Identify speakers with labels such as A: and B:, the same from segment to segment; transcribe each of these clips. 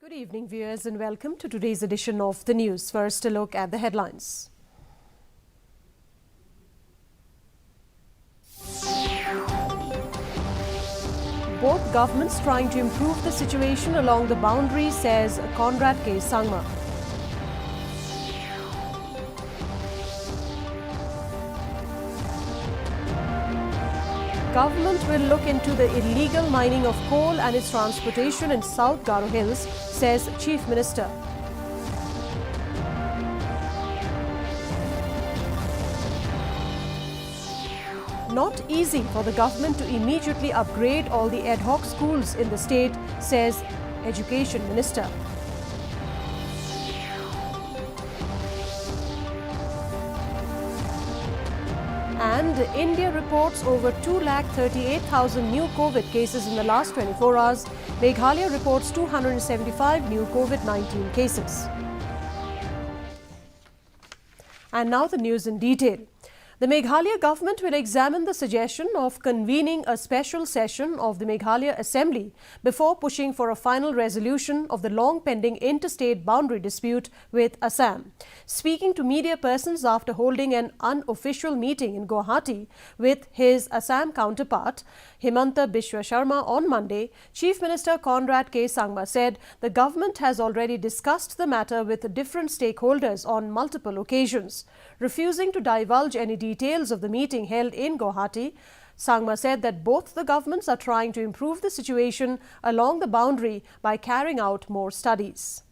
A: Good evening, viewers, and welcome to today's edition of the news. First, a look at the headlines. Both governments trying to improve the situation along the boundary, says Conrad K. Sangma. Government will look into the illegal mining of coal and its transportation in South Garo Hills, says Chief Minister. Not easy for the government to immediately upgrade all the ad hoc schools in the state, says Education Minister. And India reports over 238,000 new COVID cases in the last 24 hours. Meghalaya reports 275 new COVID-19 cases. And now the news in detail. The Meghalaya government will examine the suggestion of convening a special session of the Meghalaya Assembly before pushing for a final resolution of the long-pending interstate boundary dispute with Assam. Speaking to media persons after holding an unofficial meeting in Guwahati with his Assam counterpart, Himanta Biswa Sharma, on Monday, Chief Minister Conrad K. Sangma said the government has already discussed the matter with different stakeholders on multiple occasions. Refusing to divulge any details of the meeting held in Guwahati, Sangma said that both the governments are trying to improve the situation along the boundary by carrying out more studies.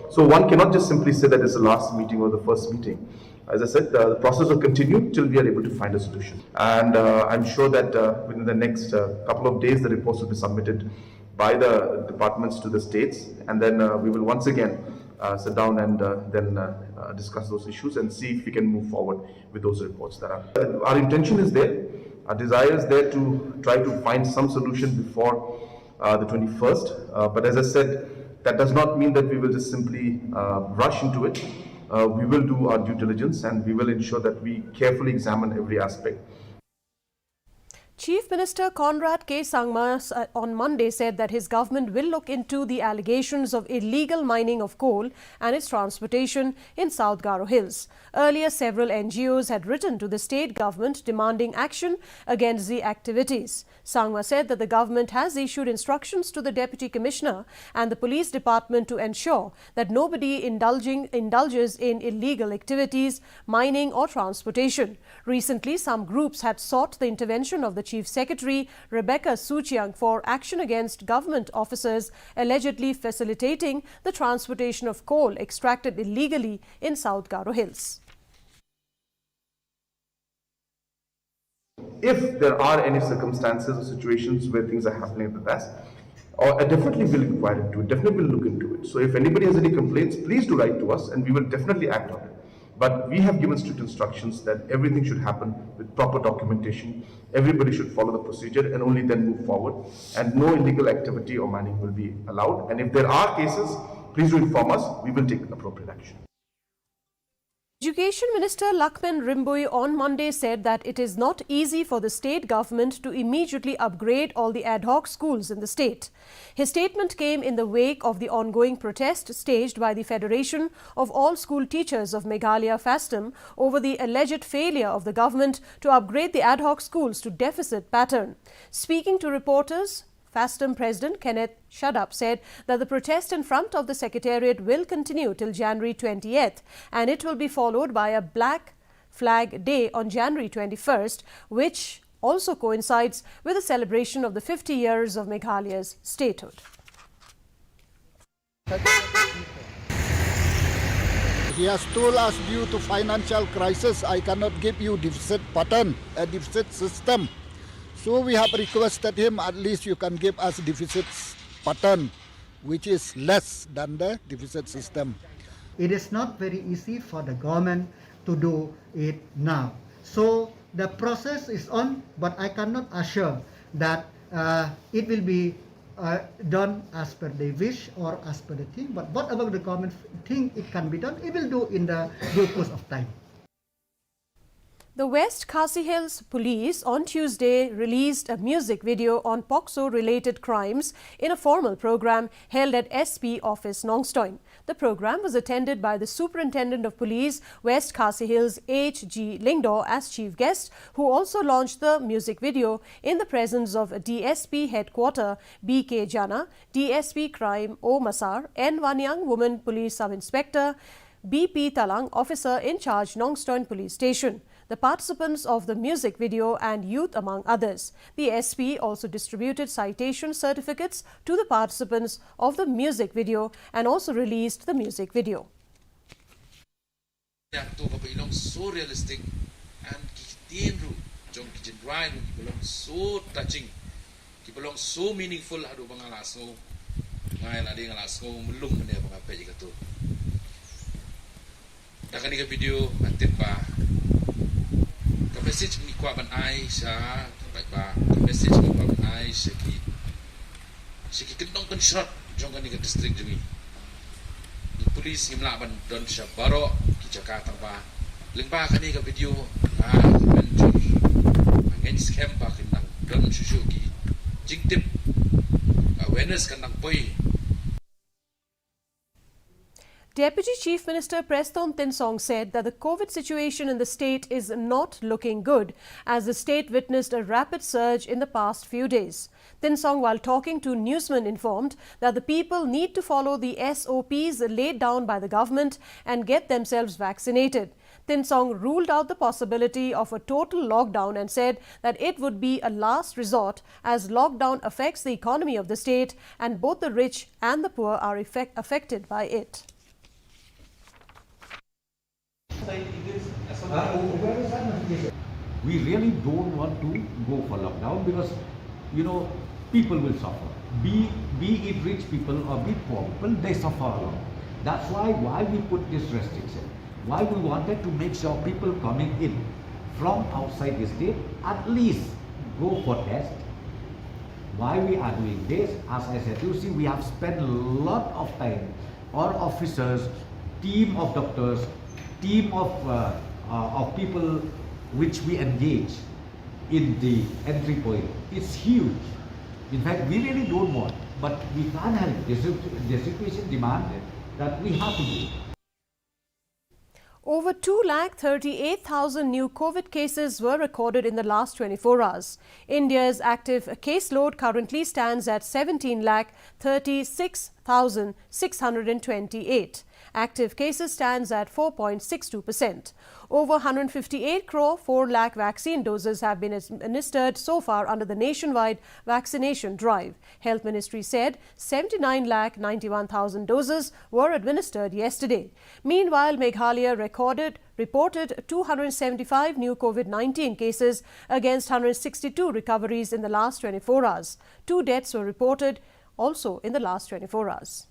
B: So one cannot just simply say that it's the last meeting or the first meeting. As I said, the process will continue till we are able to find a solution. And I'm sure that within the next couple of days, the reports will be submitted by the departments to the states. And then we will once again sit down and then discuss those issues and see if we can move forward with those reports that are. Our intention is there. Our desire is there to try to find some solution before the 21st. But as I said, that does not mean that we will just simply rush into it. We will do our due diligence and we will ensure that we carefully examine every aspect.
A: Chief Minister Conrad K. Sangma on Monday said that his government will look into the allegations of illegal mining of coal and its transportation in South Garo Hills. Earlier, several NGOs had written to the state government demanding action against the activities. Sangma said that the government has issued instructions to the Deputy Commissioner and the Police Department to ensure that nobody indulges in illegal activities, mining or transportation. Recently, some groups had sought the intervention of the Chief Secretary Rebecca Suchiang for action against government officers allegedly facilitating the transportation of coal extracted illegally in South Garo Hills.
B: If there are any circumstances or situations where things are happening in the past, I definitely will inquire into it, definitely will look into it. So if anybody has any complaints, please do write to us and we will definitely act on it. But we have given strict instructions that everything should happen with proper documentation. Everybody should follow the procedure and only then move forward. And no illegal activity or mining will be allowed. And if there are cases, please do inform us. We will take appropriate action.
A: Education Minister Lakman Rimboy on Monday said that it is not easy for the state government to immediately upgrade all the ad hoc schools in the state. His statement came in the wake of the ongoing protest staged by the Federation of All School Teachers of Meghalaya FASTM over the alleged failure of the government to upgrade the ad hoc schools to deficit pattern. Speaking to reporters, FASTM President Kenneth Shadup said that the protest in front of the Secretariat will continue till January 20th and it will be followed by a Black Flag Day on January 21st, which also coincides with the celebration of the 50 years of Meghalaya's statehood.
C: He has told us due to financial crisis, I cannot give you deficit pattern, a deficit system. So we have requested him, at least you can give us deficit pattern, which is less than the deficit system.
D: It is not very easy for the government to do it now. So the process is on, but I cannot assure that it will be done as per the wish or as per the thing. But whatever the government think it can be done, it will do in the due course of time.
A: The West Khasi Hills Police on Tuesday released a music video on POCSO-related crimes in a formal program held at SP Office Nongstoin. The program was attended by the Superintendent of Police, West Khasi Hills, H.G. Lingdo, as chief guest, who also launched the music video in the presence of DSP Headquarter B.K. Jana, DSP Crime O. Masar, N. Wanyang, Woman Police Sub-Inspector, B.P. Talang, officer in charge Nongstoin Police Station, the participants of the music video and youth among others. The SP also distributed citation certificates to the participants of the music video and also released the music video.
E: So realistic and so touching, so meaningful. Dakani video natin pa message ni kwa ban ai sa pa message ni kwa ban ai siki kitong kan shot jong kan district jumi di police himla ban don sa baro ki Jakarta pa lingpa kani ka video mention angin scam pa kinang don susu ki jingtip awareness kanang poi.
A: Deputy Chief Minister Preston Tinsong said that the COVID situation in the state is not looking good, as the state witnessed a rapid surge in the past few days. Tinsong, while talking to newsmen, informed that the people need to follow the SOPs laid down by the government and get themselves vaccinated. Tinsong ruled out the possibility of a total lockdown and said that it would be a last resort, as lockdown affects the economy of the state and both the rich and the poor are affected by it.
F: We really don't want to go for lockdown because, people will suffer. Be it rich people or be poor people, they suffer a lot. That's why we put this restriction. Why we wanted to make sure people coming in from outside the state at least go for test. Why we are doing this? As I said, you see, we have spent a lot of time, our officers, team of doctors, team of people which we engage in the entry point. It's huge. In fact, we really don't want, but we can't help. The situation demanded that we have to do it.
A: Over 238,000 new COVID cases were recorded in the last 24 hours. India's active caseload currently stands at 17,36,628. Active cases stands at 4.62%. Over 158 crore 4 lakh vaccine doses have been administered so far under the nationwide vaccination drive. Health Ministry said 79 lakh 91,000 doses were administered yesterday. Meanwhile, Meghalaya reported 275 new COVID-19 cases against 162 recoveries in the last 24 hours. 2 deaths were reported also in the last 24 hours.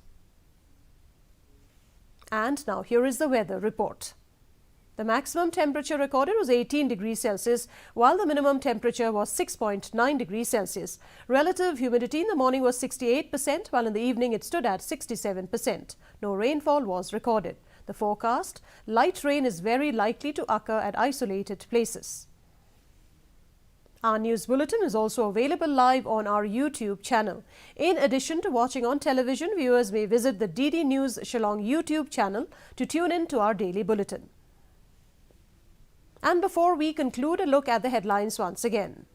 A: And now here is the weather report. The maximum temperature recorded was 18 degrees Celsius, while the minimum temperature was 6.9 degrees Celsius. Relative humidity in the morning was 68%, while in the evening it stood at 67%. No rainfall was recorded. The forecast: light rain is very likely to occur at isolated places. Our news bulletin is also available live on our YouTube channel. In addition to watching on television, viewers may visit the DD News Shillong YouTube channel to tune in to our daily bulletin. And before we conclude, a look at the headlines once again.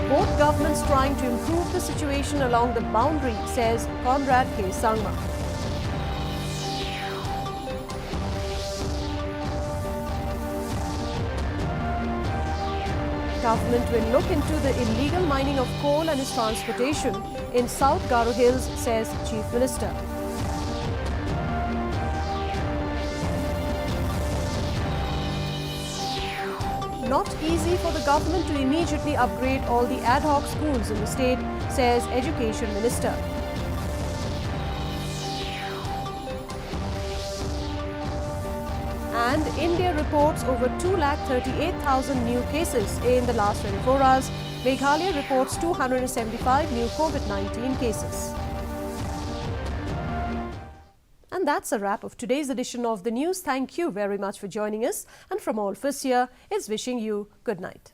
A: Both governments trying to improve the situation along the boundary, says Conrad K. Sangma. Government will look into the illegal mining of coal and its transportation in South Garo Hills, says Chief Minister. Not easy for the government to immediately upgrade all the ad hoc schools in the state, says Education Minister. And India reports over 238,000 new cases in the last 24 hours. Meghalaya reports 275 new COVID-19 cases. And that's a wrap of today's edition of the news. Thank you very much for joining us. And from all of us here, it's wishing you good night.